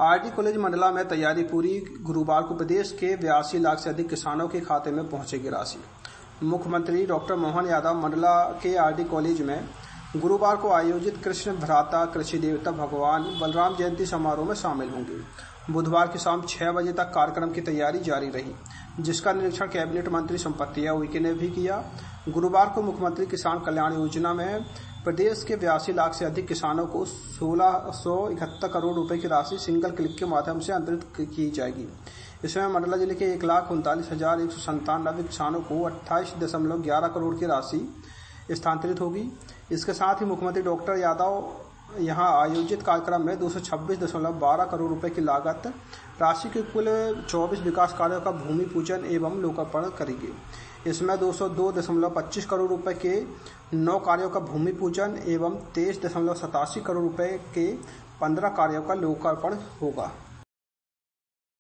RD college Mandla में तैयारी पूरी। गुरुवार को प्रदेश के 82 लाख से अधिक किसानों के खाते में पहुंचेगी राशि। मुख्यमंत्री डॉक्टर मोहन यादव मंडला के आरडी कॉलेज में गुरुवार को आयोजित कृष्ण भ्राता कृषि देवता भगवान बलराम जयंती समारोह में शामिल होंगे। बुधवार की शाम 6 बजे तक कार्यक्रम की तैयारी जारी रही, जिसका निरीक्षण कैबिनेट मंत्री संपत्ति उइके ने भी किया। गुरुवार को मुख्यमंत्री किसान कल्याण योजना में प्रदेश के 82 लाख से अधिक किसानों को 1671 करोड़ रुपए की राशि सिंगल क्लिक के माध्यम से अंतरित की जाएगी। इसमें मंडला जिले के 1,39,197 किसानों को 28.11 करोड़ की राशि स्थानांतरित होगी। इसके साथ ही मुख्यमंत्री डॉक्टर यादव यहां आयोजित कार्यक्रम में 226.12 करोड़ रुपए की लागत राशि के कुल 24 विकास कार्यों का भूमि पूजन एवं लोकार्पण करेंगे। इसमें 202.25 करोड़ रुपए के 9 कार्यों का भूमि पूजन एवं 23.87 करोड़ रुपए के 15 कार्यों का लोकार्पण होगा।